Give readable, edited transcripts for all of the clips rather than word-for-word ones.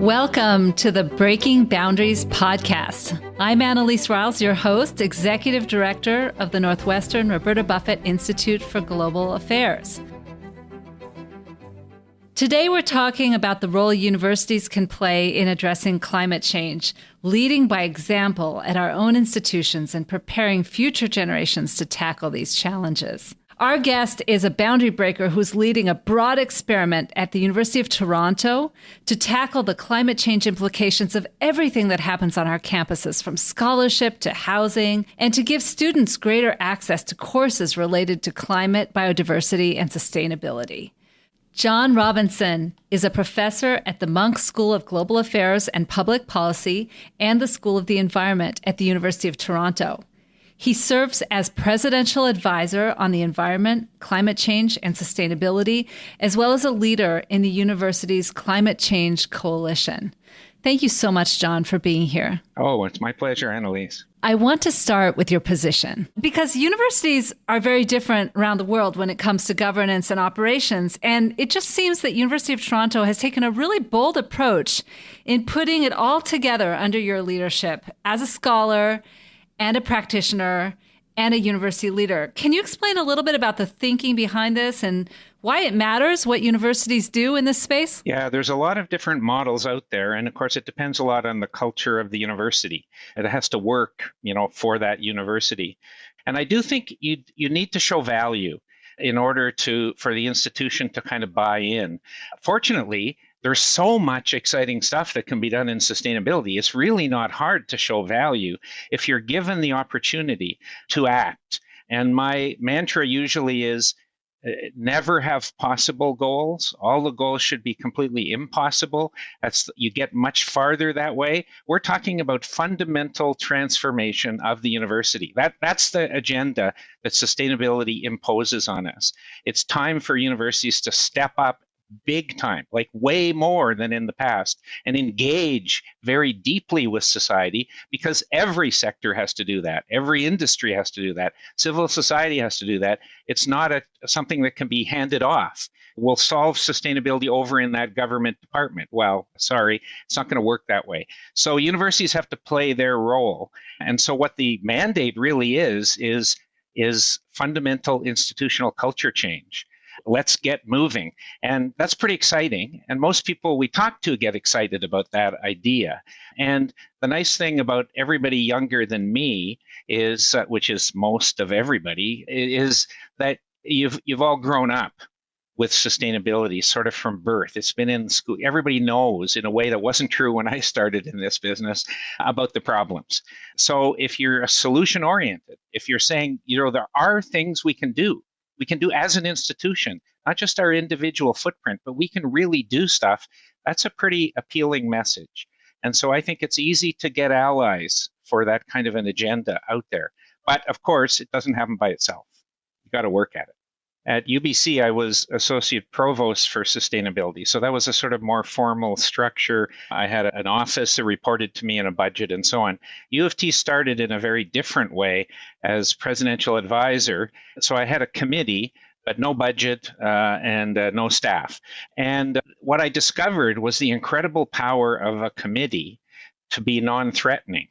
Welcome to the Breaking Boundaries podcast. I'm Annalise Riles, your host, Executive Director of the Northwestern Roberta Buffett Institute for Global Affairs. Today, we're talking about the role universities can play in addressing climate change, leading by example at our own institutions and preparing future generations to tackle these challenges. Our guest is a boundary breaker who's leading a broad experiment at the University of Toronto to tackle the climate change implications of everything that happens on our campuses, from scholarship to housing, and to give students greater access to courses related to climate, biodiversity, and sustainability. John Robinson is a professor at the Munk School of Global Affairs and Public Policy and the School of the Environment at the University of Toronto. He serves as presidential advisor on the environment, climate change, and sustainability, as well as a leader in the university's Climate Change Coalition. Thank you so much, John, for being here. Oh, it's my pleasure, Annalise. I want to start with your position, because universities are very different around the world when it comes to governance and operations. And it just seems that University of Toronto has taken a really bold approach in putting it all together under your leadership as a scholar and a practitioner and a university leader. Can you explain a little bit about the thinking behind this and why it matters what universities do in this space? Yeah, there's a lot of different models out there. And of course, it depends a lot on the culture of the university. It has to work, for that university. And I do think you need to show value in order for the institution to kind of buy in. Fortunately, there's so much exciting stuff that can be done in sustainability. It's really not hard to show value if you're given the opportunity to act. And my mantra usually is never have possible goals. All the goals should be completely impossible. You get much farther that way. We're talking about fundamental transformation of the university. That's the agenda that sustainability imposes on us. It's time for universities to step up big time, like way more than in the past, and engage very deeply with society, because every sector has to do that. Every industry has to do that. Civil society has to do that. It's not something that can be handed off. We'll solve sustainability over in that government department. Well, sorry, it's not going to work that way. So universities have to play their role. And so what the mandate really is fundamental institutional culture change. Let's get moving. And that's pretty exciting. And most people we talk to get excited about that idea. And the nice thing about everybody younger than me is, which is most of everybody, is that you've all grown up with sustainability sort of from birth. It's been in school. Everybody knows in a way that wasn't true when I started in this business about the problems. So if you're a solution oriented, if you're saying, there are things we can do as an institution, not just our individual footprint, but we can really do stuff. That's a pretty appealing message. And so I think it's easy to get allies for that kind of an agenda out there. But of course, it doesn't happen by itself. You got to work at it. At UBC, I was associate provost for sustainability. So that was a sort of more formal structure. I had an office that reported to me and a budget and so on. U of T started in a very different way as presidential advisor. So I had a committee, but no budget and no staff. And what I discovered was the incredible power of a committee to be non-threatening.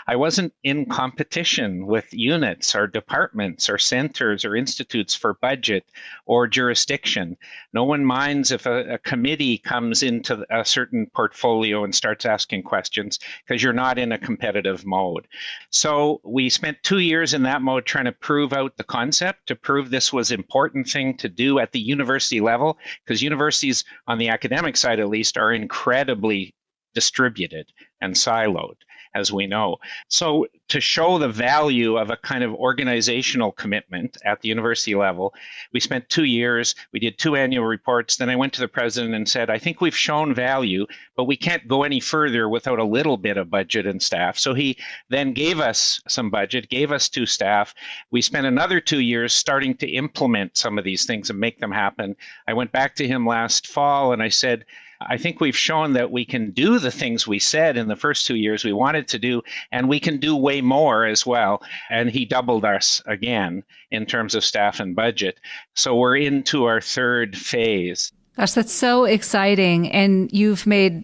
I wasn't in competition with units or departments or centers or institutes for budget or jurisdiction. No one minds if a committee comes into a certain portfolio and starts asking questions, because you're not in a competitive mode. So we spent 2 years in that mode trying to prove out the concept, to prove this was an important thing to do at the university level, because universities, on the academic side at least, are incredibly distributed and siloed, as we know. So to show the value of a kind of organizational commitment at the university level, we spent 2 years, we did 2 annual reports. Then I went to the president and said, I think we've shown value, but we can't go any further without a little bit of budget and staff. So he then gave us some budget, gave us 2 staff. We spent another 2 years starting to implement some of these things and make them happen. I went back to him last fall and I said, I think we've shown that we can do the things we said in the first 2 years we wanted to do, and we can do way more as well. And he doubled us again in terms of staff and budget. So we're into our 3rd phase. Gosh, that's so exciting. And you've made,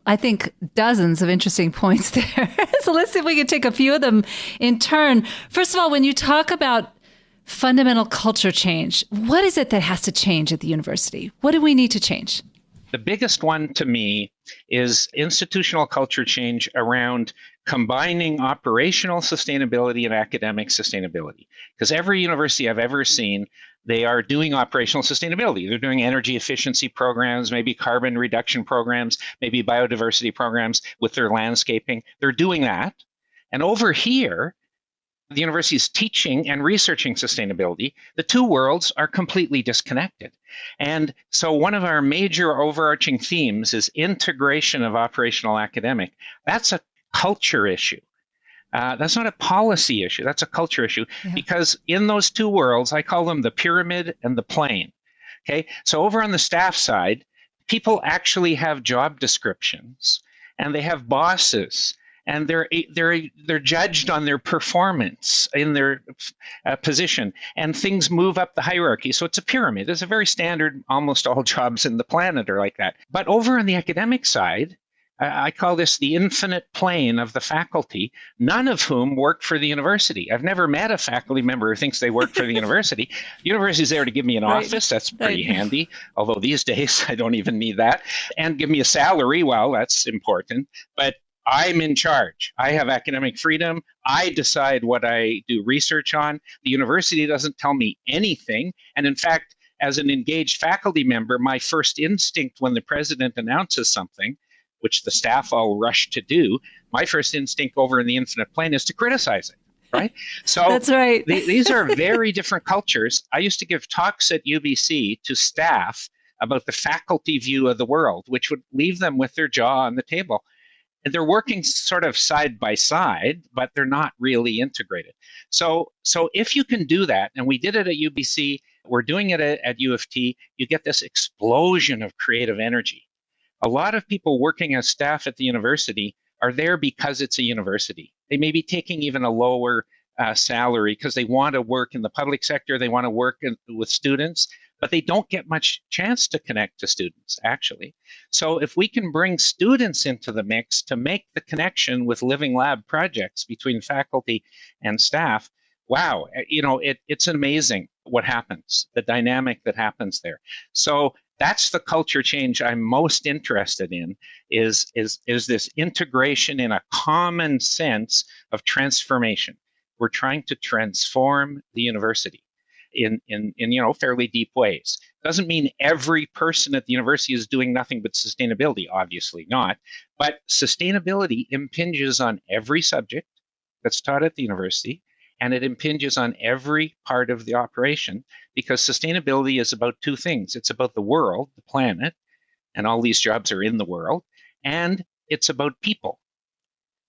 I think, dozens of interesting points there. So let's see if we can take a few of them in turn. First of all, when you talk about fundamental culture change, what is it that has to change at the university? What do we need to change? The biggest one to me is institutional culture change around combining operational sustainability and academic sustainability. Because every university I've ever seen, they are doing operational sustainability. They're doing energy efficiency programs, maybe carbon reduction programs, maybe biodiversity programs with their landscaping. They're doing that. And over here, the university is teaching and researching sustainability. The two worlds are completely disconnected. And so one of our major overarching themes is integration of operational academic. That's a culture issue. That's not a policy issue. That's a culture issue. Yeah. Because in those two worlds, I call them the pyramid and the plane. Okay. So over on the staff side, people actually have job descriptions and they have bosses. And they're judged on their performance in their position, and things move up the hierarchy. So it's a pyramid. It's a very standard. Almost all jobs in the planet are like that. But over on the academic side, I call this the infinite plane of the faculty, none of whom work for the university. I've never met a faculty member who thinks they work for the university. The university is there to give me an office. That's pretty handy. Although these days I don't even need that. And give me a salary. Well, that's important. But I'm in charge. I have academic freedom. I decide what I do research on. The university doesn't tell me anything. And in fact, as an engaged faculty member, my first instinct when the president announces something, which the staff all rush to do, my first instinct over in the infinite plane is to criticize it, right? So that's right. These are very different cultures. I used to give talks at UBC to staff about the faculty view of the world, which would leave them with their jaw on the table. And they're working sort of side by side, but they're not really integrated. So if you can do that, and we did it at UBC, we're doing it at U of T, you get this explosion of creative energy. A lot of people working as staff at the university are there because it's a university. They may be taking even a lower salary because they want to work in the public sector, they want to work with students, but they don't get much chance to connect to students, actually. So if we can bring students into the mix to make the connection with living lab projects between faculty and staff, wow, it's amazing what happens, the dynamic that happens there. So that's the culture change I'm most interested in, is this integration in a common sense of transformation. We're trying to transform the university in fairly deep ways. Doesn't mean every person at the university is doing nothing but sustainability, obviously not. But sustainability impinges on every subject that's taught at the university, and it impinges on every part of the operation, because sustainability is about two things. It's about the world, the planet, and all these jobs are in the world, and it's about people.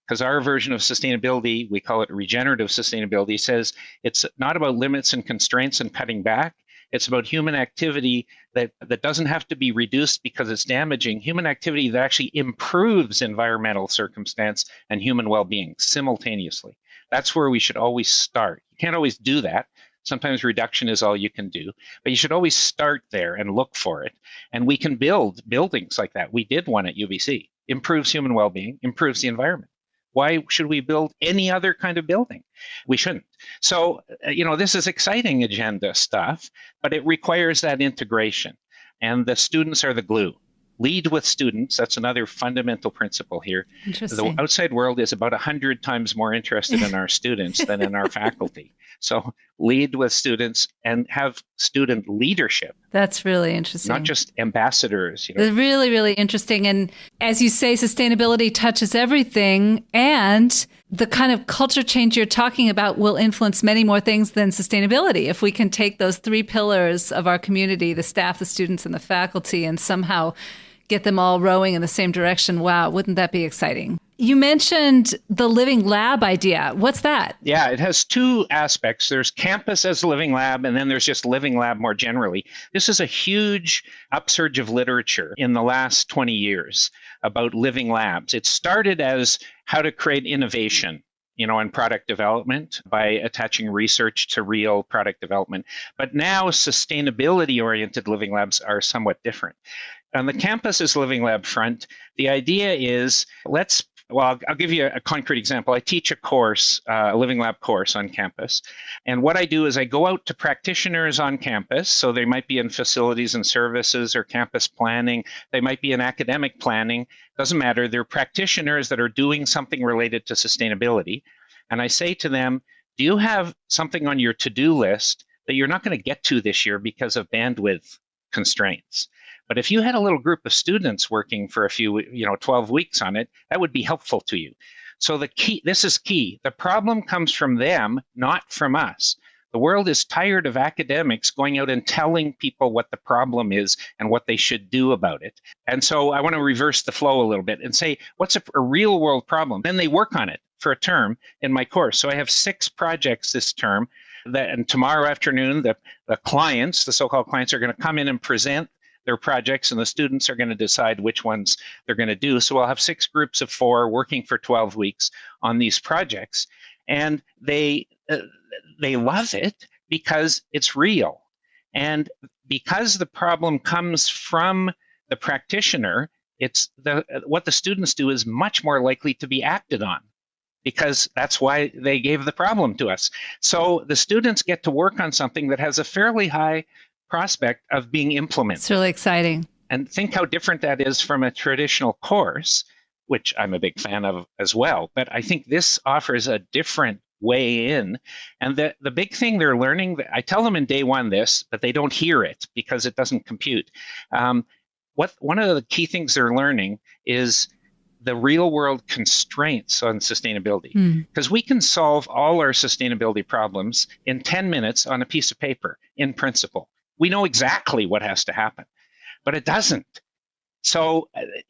Because our version of sustainability, we call it regenerative sustainability, says it's not about limits and constraints and cutting back. It's about human activity that doesn't have to be reduced because it's damaging. Human activity that actually improves environmental circumstance and human well-being simultaneously. That's where we should always start. You can't always do that. Sometimes reduction is all you can do, but you should always start there and look for it. And we can build buildings like that. We did one at UBC. Improves human well-being, improves the environment. Why should we build any other kind of building? We shouldn't. So, this is exciting agenda stuff, but it requires that integration. And the students are the glue. Lead with students. That's another fundamental principle here. The outside world is about 100 times more interested in our students than in our faculty. So lead with students and have student leadership. That's really interesting. Not just ambassadors. It's really, really interesting. And as you say, sustainability touches everything. And the kind of culture change you're talking about will influence many more things than sustainability. If we can take those three pillars of our community, the staff, the students, and the faculty, and somehow get them all rowing in the same direction, wow, wouldn't that be exciting? You mentioned the living lab idea. What's that? Yeah, it has two aspects. There's campus as a living lab, and then there's just living lab more generally. This is a huge upsurge of literature in the last 20 years about living labs. It started as how to create innovation in product development by attaching research to real product development. But now sustainability-oriented living labs are somewhat different. On the campus's living lab front, the idea is I'll give you a concrete example. I teach a course, a living lab course on campus. And what I do is I go out to practitioners on campus. So they might be in facilities and services or campus planning. They might be in academic planning. Doesn't matter. They're practitioners that are doing something related to sustainability. And I say to them, do you have something on your to-do list that you're not going to get to this year because of bandwidth constraints? But if you had a little group of students working for a few, 12 weeks on it, that would be helpful to you. So this is key. The problem comes from them, not from us. The world is tired of academics going out and telling people what the problem is and what they should do about it. And so I want to reverse the flow a little bit and say, what's a real world problem? Then they work on it for a term in my course. So I have 6 projects this term and tomorrow afternoon, the clients, the so-called clients, are going to come in and present their projects, and the students are going to decide which ones they're going to do. So I'll have 6 groups of 4 working for 12 weeks on these projects, and they love it because it's real. And because the problem comes from the practitioner, what the students do is much more likely to be acted on, because that's why they gave the problem to us. So the students get to work on something that has a fairly high prospect of being implemented. It's really exciting. And think how different that is from a traditional course, which I'm a big fan of as well. But I think this offers a different way in. And the big thing they're learning, I tell them in day one this, but they don't hear it because it doesn't compute. One of the key things they're learning is the real world constraints on sustainability, because we can solve all our sustainability problems in 10 minutes on a piece of paper in principle. We know exactly what has to happen, but it doesn't. So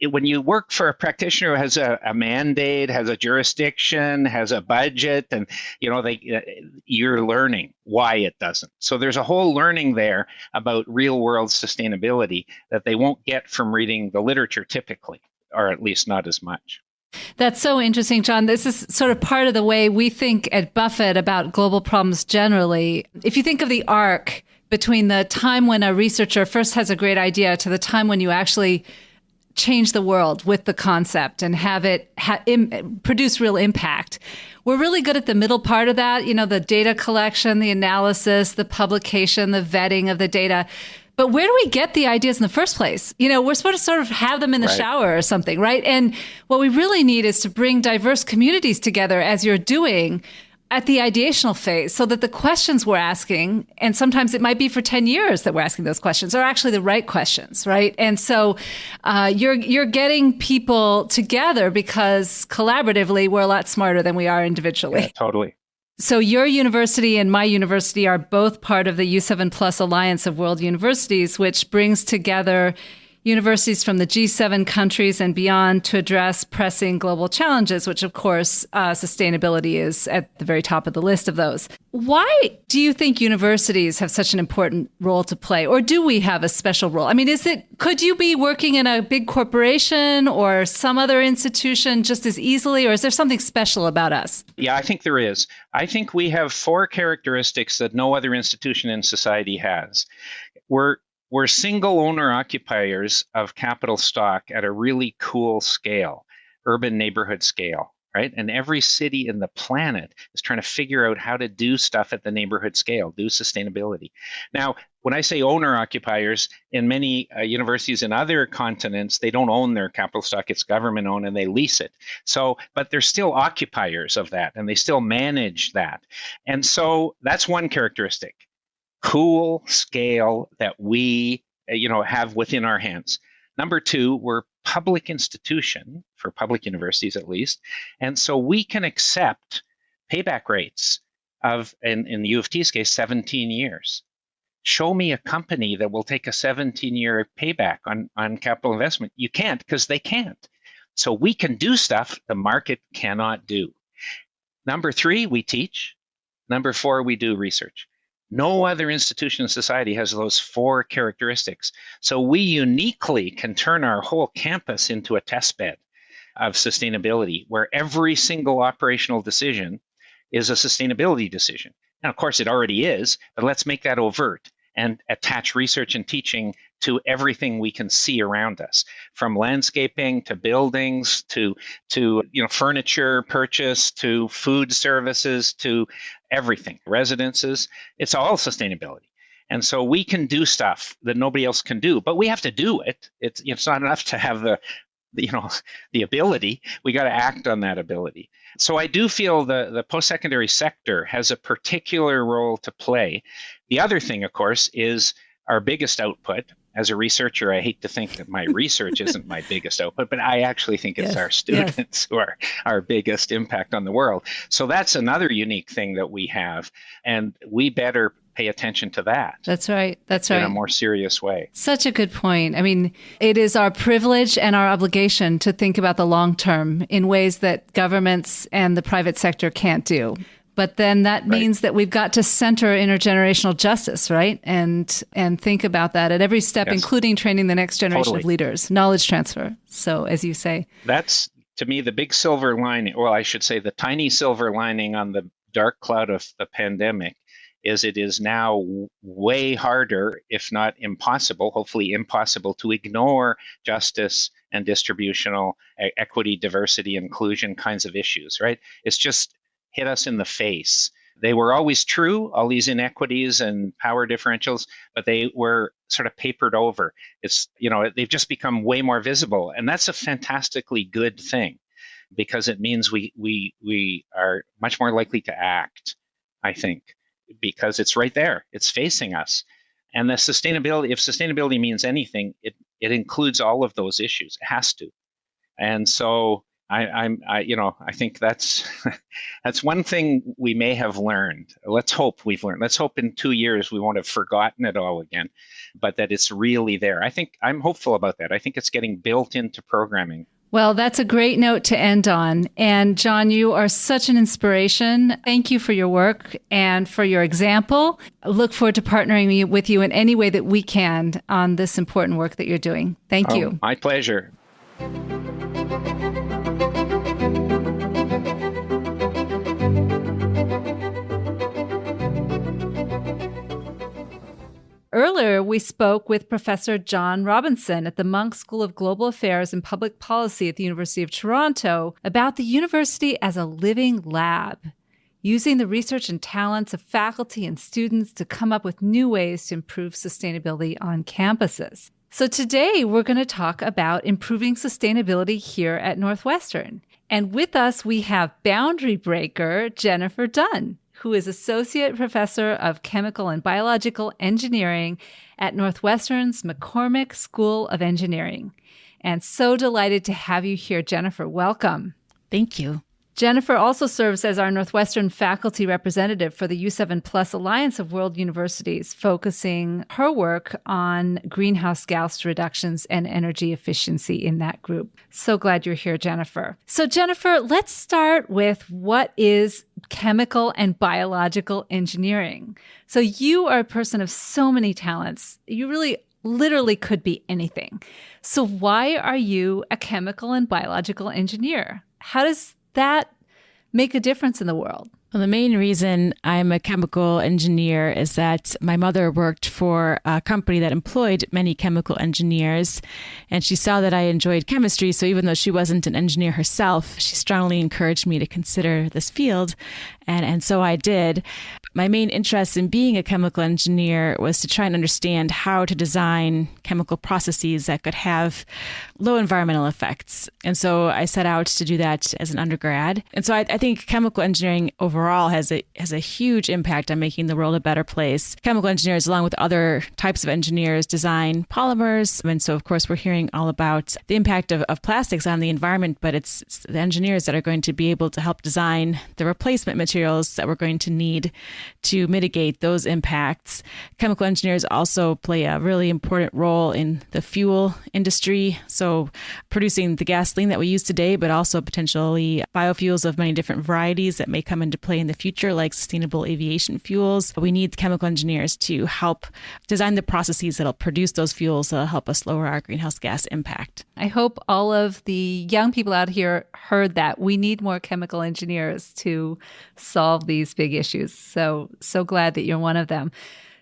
when you work for a practitioner who has a mandate, has a jurisdiction, has a budget, and you're learning why it doesn't. So there's a whole learning there about real world sustainability that they won't get from reading the literature typically, or at least not as much. That's so interesting, John. This is sort of part of the way we think at Buffett about global problems generally. If you think of the arc between the time when a researcher first has a great idea to the time when you actually change the world with the concept and have it produce real impact, we're really good at the middle part of that, the data collection, the analysis, the publication, the vetting of the data. But where do we get the ideas in the first place? We're supposed to sort of have them in the shower or something, right? And what we really need is to bring diverse communities together, as you're doing, at the ideational phase, so that the questions we're asking, and sometimes it might be for 10 years that we're asking those questions, are actually the right questions, right? And so you're getting people together because collaboratively we're a lot smarter than we are individually. Yeah, totally. So your university and my university are both part of the U7 Plus Alliance of World Universities, which brings together universities from the G7 countries and beyond to address pressing global challenges, which of course, sustainability is at the very top of the list of those. Why do you think universities have such an important role to play? Or do we have a special role? I mean, could you be working in a big corporation or some other institution just as easily, or is there something special about us? Yeah, I think there is. I think we have 4 characteristics that no other institution in society has. We're single owner occupiers of capital stock at a really cool scale, urban neighborhood scale, right? And every city in the planet is trying to figure out how to do stuff at the neighborhood scale, do sustainability. Now, when I say owner occupiers, in many universities in other continents, they don't own their capital stock, it's government owned and they lease it. So, but they're still occupiers of that and they still manage that. And so that's one characteristic. Cool scale that we have within our hands. Number 2, we're public institution, for public universities at least, and so we can accept payback rates of, in the U of T's case, 17 years. Show me a company that will take a 17-year payback on capital investment. You can't, because they can't. So we can do stuff the market cannot do. Number 3, we teach. Number 4, we do research. No other institution in society has those 4 characteristics. So we uniquely can turn our whole campus into a test bed of sustainability, where every single operational decision is a sustainability decision. And of course, it already is, but let's make that overt and attach research and teaching to everything we can see around us, from landscaping to buildings to furniture purchase to food services to everything, residences. It's all sustainability. And so we can do stuff that nobody else can do, but we have to do it. It's not enough to have the ability. We got to act on that ability. So I do feel the post-secondary sector has a particular role to play. The other thing, of course, is our biggest output. As a researcher, I hate to think that my research isn't my biggest output, but I actually think it's our students who are our biggest impact on the world. So that's another unique thing that we have, and we better pay attention to that. That's right. That's right. In a more serious way. Such a good point. I mean, it is our privilege and our obligation to think about the long term in ways that governments and the private sector can't do. But then that means that we've got to center intergenerational justice, right? And think about that at every step, including training the next generation of leaders, knowledge transfer. So as you say, that's, to me, the big silver lining, well, I should say the tiny silver lining on the dark cloud of the pandemic is it is now way harder, if not impossible, hopefully impossible, to ignore justice and distributional equity, diversity, inclusion kinds of issues, right? It's just hit us in the face. They were always true, all these inequities and power differentials, but they were sort of papered over. They've just become way more visible. And that's a fantastically good thing, because it means we are much more likely to act, I think, because it's right there. It's facing us. And the sustainability, if sustainability means anything, it includes all of those issues. It has to. And so I think that's one thing we may have learned. Let's hope we've learned. Let's hope in 2 years we won't have forgotten it all again, but that it's really there. I think I'm hopeful about that. I think it's getting built into programming. Well, that's a great note to end on. And John, you are such an inspiration. Thank you for your work and for your example. I look forward to partnering with you in any way that we can on this important work that you're doing. Thank you. My pleasure. Earlier, we spoke with Professor John Robinson at the Munk School of Global Affairs and Public Policy at the University of Toronto about the university as a living lab, using the research and talents of faculty and students to come up with new ways to improve sustainability on campuses. So today, we're going to talk about improving sustainability here at Northwestern. And with us, we have boundary breaker Jennifer Dunn, who is Associate Professor of Chemical and Biological Engineering at Northwestern's McCormick School of Engineering. And so delighted to have you here, Jennifer. Welcome. Thank you. Jennifer also serves as our Northwestern faculty representative for the U7 Plus Alliance of World Universities, focusing her work on greenhouse gas reductions and energy efficiency in that group. So glad you're here, Jennifer. So Jennifer, let's start with what is chemical and biological engineering. So you are a person of so many talents. You really literally could be anything. So why are you a chemical and biological engineer? How does that make a difference in the world? Well, the main reason I'm a chemical engineer is that my mother worked for a company that employed many chemical engineers, and she saw that I enjoyed chemistry. So even though she wasn't an engineer herself, she strongly encouraged me to consider this field. And so I did. My main interest in being a chemical engineer was to try and understand how to design chemical processes that could have low environmental effects. And so I set out to do that as an undergrad. And so I think chemical engineering overall has a huge impact on making the world a better place. Chemical engineers, along with other types of engineers, design polymers. And so, of course, we're hearing all about the impact of plastics on the environment, but it's the engineers that are going to be able to help design the replacement materials materials that we're going to need to mitigate those impacts. Chemical engineers also play a really important role in the fuel industry. So producing the gasoline that we use today, but also potentially biofuels of many different varieties that may come into play in the future, like sustainable aviation fuels. We need chemical engineers to help design the processes that'll produce those fuels that'll help us lower our greenhouse gas impact. I hope all of the young people out here heard that. We need more chemical engineers to solve these big issues. So glad that you're one of them.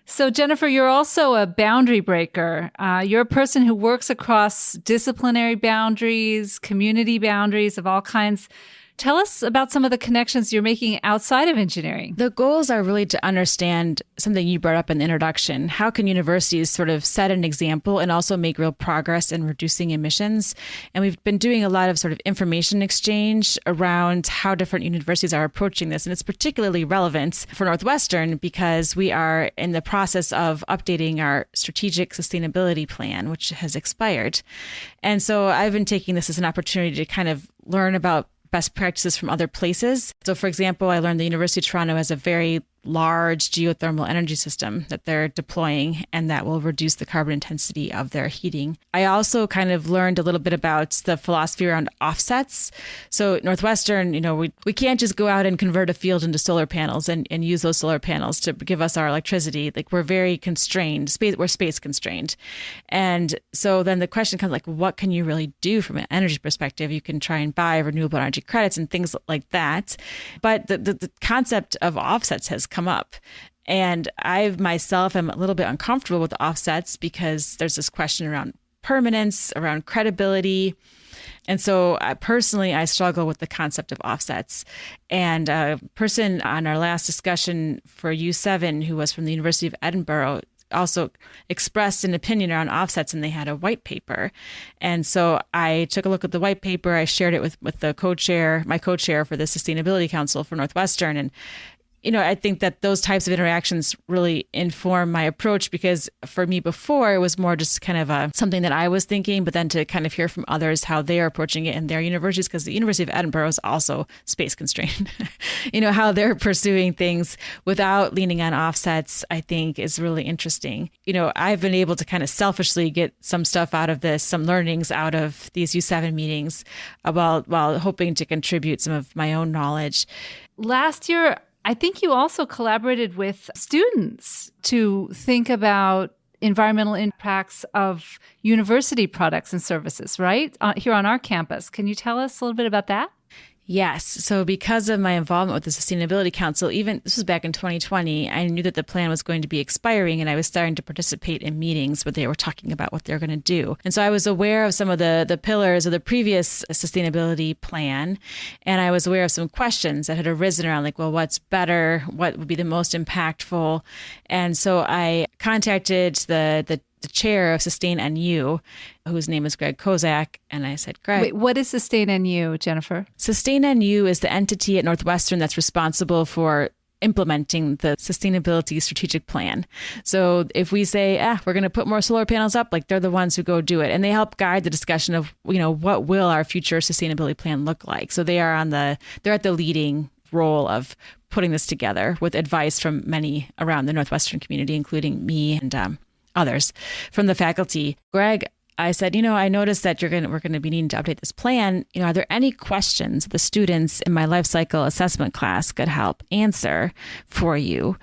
So Jennifer, you're also a boundary breaker. You're a person who works across disciplinary boundaries, community boundaries of all kinds. Tell us about some of the connections you're making outside of engineering. The goals are really to understand something you brought up in the introduction. How can universities sort of set an example and also make real progress in reducing emissions? And we've been doing a lot of sort of information exchange around how different universities are approaching this. And it's particularly relevant for Northwestern because we are in the process of updating our strategic sustainability plan, which has expired. And so I've been taking this as an opportunity to kind of learn about best practices from other places. So for example, I learned the University of Toronto has a very large geothermal energy system that they're deploying, and that will reduce the carbon intensity of their heating. I also kind of learned a little bit about the philosophy around offsets. So Northwestern, we can't just go out and convert a field into solar panels and use those solar panels to give us our electricity. Like we're very constrained, we're space constrained. And so then the question comes like, what can you really do from an energy perspective? You can try and buy renewable energy credits and things like that. But the concept of offsets has come up. And I myself am a little bit uncomfortable with offsets because there's this question around permanence, around credibility. And so personally, I struggle with the concept of offsets. And a person on our last discussion for U7 who was from the University of Edinburgh also expressed an opinion around offsets, and they had a white paper. And so I took a look at the white paper. I shared it with the co-chair, my co-chair for the Sustainability Council for Northwestern. And I think that those types of interactions really inform my approach, because for me before, it was more just kind of something that I was thinking, but then to kind of hear from others how they are approaching it in their universities, because the University of Edinburgh is also space constrained. How they're pursuing things without leaning on offsets, I think is really interesting. I've been able to kind of selfishly get some stuff out of this, some learnings out of these U7 meetings while hoping to contribute some of my own knowledge. Last year, I think you also collaborated with students to think about environmental impacts of university products and services, right? Here on our campus. Can you tell us a little bit about that? Yes. So because of my involvement with the Sustainability Council, this was back in 2020, I knew that the plan was going to be expiring, and I was starting to participate in meetings where they were talking about what they're going to do. And so I was aware of some of the pillars of the previous sustainability plan, and I was aware of some questions that had arisen around like, well, what's better? What would be the most impactful? And so I contacted the chair of Sustain NU, whose name is Greg Kozak. And I said, Greg. Wait, what is Sustain NU, Jennifer? Sustain NU is the entity at Northwestern that's responsible for implementing the sustainability strategic plan. So if we say, we're going to put more solar panels up, like they're the ones who go do it. And they help guide the discussion of, what will our future sustainability plan look like? So they're at the leading role of putting this together with advice from many around the Northwestern community, including me and others from the faculty. Greg, I said, I noticed that we're going to be needing to update this plan. Are there any questions the students in my life cycle assessment class could help answer for you?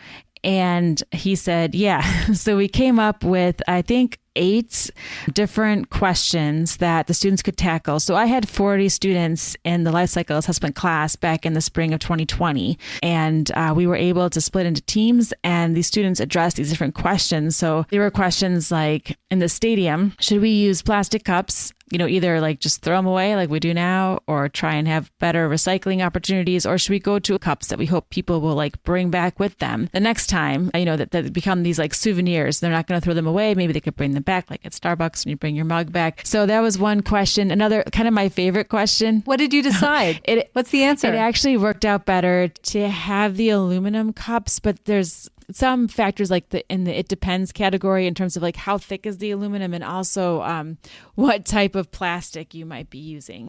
And he said, yeah. So we came up with, I think, 8 different questions that the students could tackle. So I had 40 students in the life cycle assessment class back in the spring of 2020. And we were able to split into teams, and these students addressed these different questions. So there were questions like, in the stadium, should we use plastic cups? Either like just throw them away like we do now, or try and have better recycling opportunities, or should we go to cups that we hope people will like bring back with them the next time, that become these like souvenirs. They're not going to throw them away. Maybe they could bring them back, like at Starbucks and you bring your mug back. So that was one question. Another kind of my favorite question. What did you decide? What's the answer? It actually worked out better to have the aluminum cups, but there's some factors like in the it depends category in terms of like how thick is the aluminum and also what type of plastic you might be using.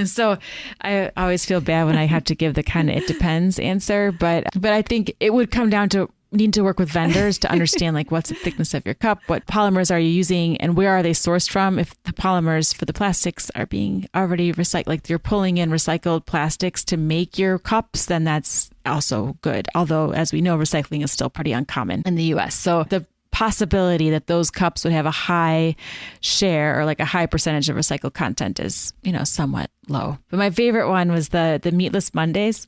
So I always feel bad when I have to give the kind of it depends answer, but I think it would come down to need to work with vendors to understand like what's the thickness of your cup, what polymers are you using, and where are they sourced from. If the polymers for the plastics are being already recycled, like you're pulling in recycled plastics to make your cups, then that's also good. Although, as we know, recycling is still pretty uncommon in the US. So the possibility that those cups would have a high share or like a high percentage of recycled content is, somewhat low. But my favorite one was the Meatless Mondays.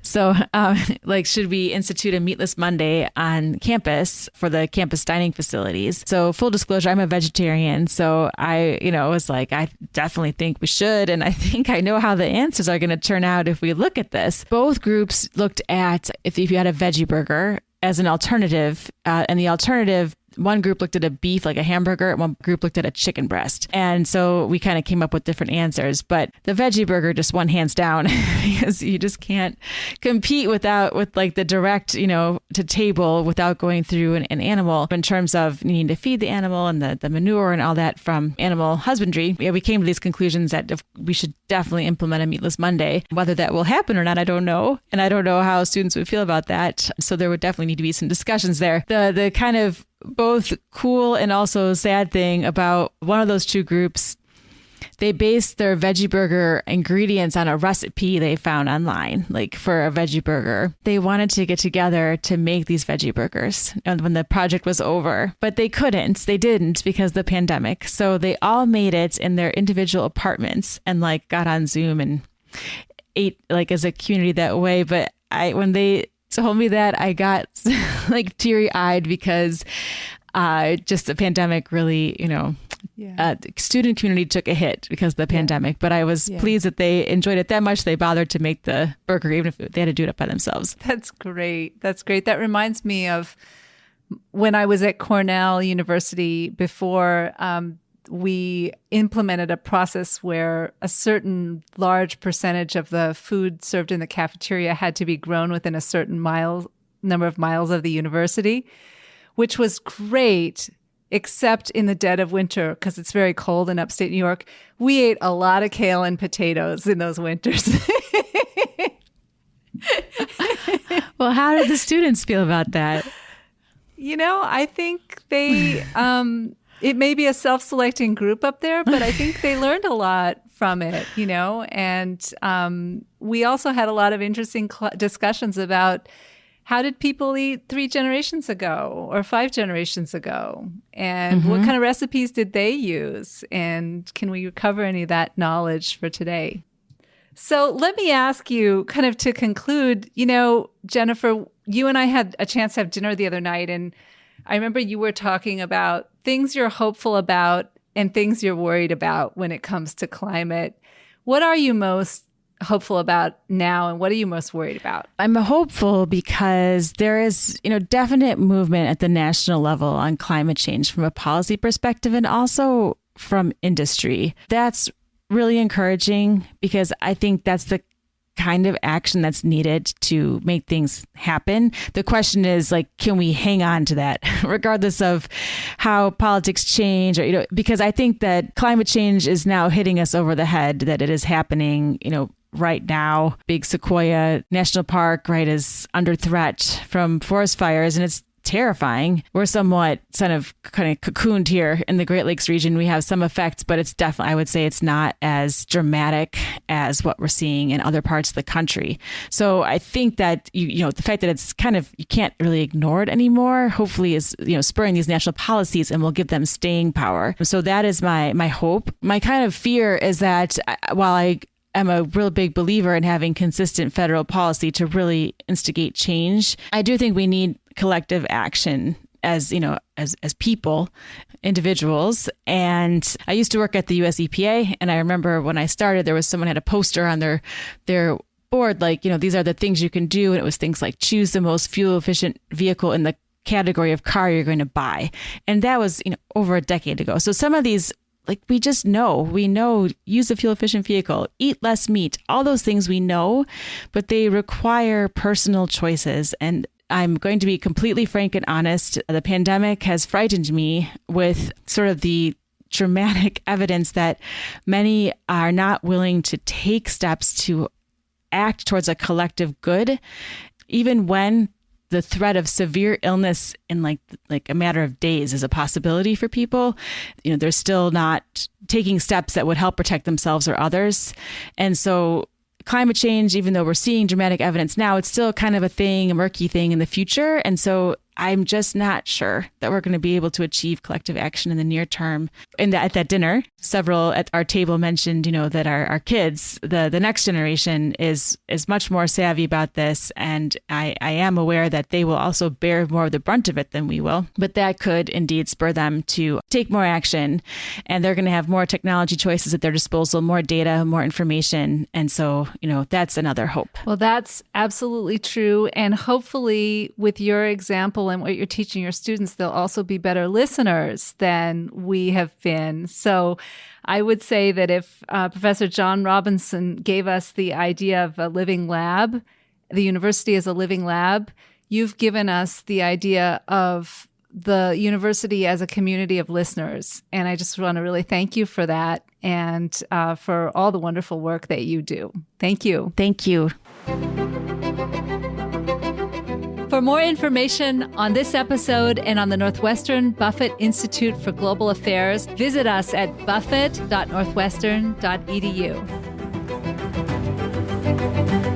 So should we institute a Meatless Monday on campus for the campus dining facilities? So full disclosure, I'm a vegetarian. So I, was like, I definitely think we should. And I think I know how the answers are going to turn out if we look at this. Both groups looked at if you had a veggie burger as an alternative, and the alternative, one group looked at a beef, like a hamburger, and one group looked at a chicken breast. And so we kind of came up with different answers, but the veggie burger just won hands down because you just can't compete with like the direct, to table without going through an animal in terms of needing to feed the animal and the manure and all that from animal husbandry. Yeah, we came to these conclusions that we should definitely implement a Meatless Monday. Whether that will happen or not, I don't know. And I don't know how students would feel about that. So there would definitely need to be some discussions there. The kind of both cool and also sad thing about one of those two groups, they based their veggie burger ingredients on a recipe they found online, like for a veggie burger. They wanted to get together to make these veggie burgers and when the project was over, but they didn't because of the pandemic. So they all made it in their individual apartments and like got on Zoom and ate like as a community that way. But when they told me that, I got like teary eyed because just the pandemic really, student community took a hit because of the pandemic. But I was pleased that they enjoyed it that much. They bothered to make the burger, even if they had to do it up by themselves. That's great. That's great. That reminds me of when I was at Cornell University before we implemented a process where a certain large percentage of the food served in the cafeteria had to be grown within a certain number of miles of the university, which was great, except in the dead of winter because it's very cold in upstate New York. We ate a lot of kale and potatoes in those winters. Well, how did the students feel about that? I think they... it may be a self-selecting group up there, but I think they learned a lot from it, and we also had a lot of interesting discussions about how did people eat 3 generations ago or 5 generations ago, and what kind of recipes did they use, and can we recover any of that knowledge for today? So let me ask you kind of to conclude, Jennifer, you and I had a chance to have dinner the other night, and I remember you were talking about things you're hopeful about and things you're worried about when it comes to climate. What are you most hopeful about now, and what are you most worried about? I'm hopeful because there is, definite movement at the national level on climate change from a policy perspective and also from industry. That's really encouraging because I think that's the kind of action that's needed to make things happen. The question is can we hang on to that regardless of how politics change or, because I think that climate change is now hitting us over the head, that it is happening, right now. Big Sequoia National Park, right, is under threat from forest fires, and it's terrifying. We're somewhat kind of cocooned here in the Great Lakes region. We have some effects, but it's definitely, I would say it's not as dramatic as what we're seeing in other parts of the country. So I think that, the fact that it's kind of, you can't really ignore it anymore, hopefully is, spurring these national policies and will give them staying power. So that is my hope. My kind of fear is that while I'm a real big believer in having consistent federal policy to really instigate change, I do think we need collective action as people, individuals. And I used to work at the US EPA. And I remember when I started, there was someone had a poster on their board, these are the things you can do. And it was things like choose the most fuel efficient vehicle in the category of car you're going to buy. And that was, over a decade ago. So some of these, we know, use a fuel efficient vehicle, eat less meat, all those things we know, but they require personal choices. And I'm going to be completely frank and honest. The pandemic has frightened me with sort of the dramatic evidence that many are not willing to take steps to act towards a collective good, even when the threat of severe illness in like a matter of days is a possibility for people. They're still not taking steps that would help protect themselves or others. And so climate change, even though we're seeing dramatic evidence now, it's still kind of a murky thing in the future. And so I'm just not sure that we're going to be able to achieve collective action in the near term. And at that dinner, several at our table mentioned, that our kids, the next generation is much more savvy about this. And I am aware that they will also bear more of the brunt of it than we will. But that could indeed spur them to take more action. And they're going to have more technology choices at their disposal, more data, more information. And so, that's another hope. Well, that's absolutely true. And hopefully with your example and what you're teaching your students, they'll also be better listeners than we have been. So I would say that if Professor John Robinson gave us the idea of a living lab, the university as a living lab, you've given us the idea of the university as a community of listeners. And I just want to really thank you for that and for all the wonderful work that you do. Thank you. Thank you. For more information on this episode and on the Northwestern Buffett Institute for Global Affairs, visit us at buffett.northwestern.edu.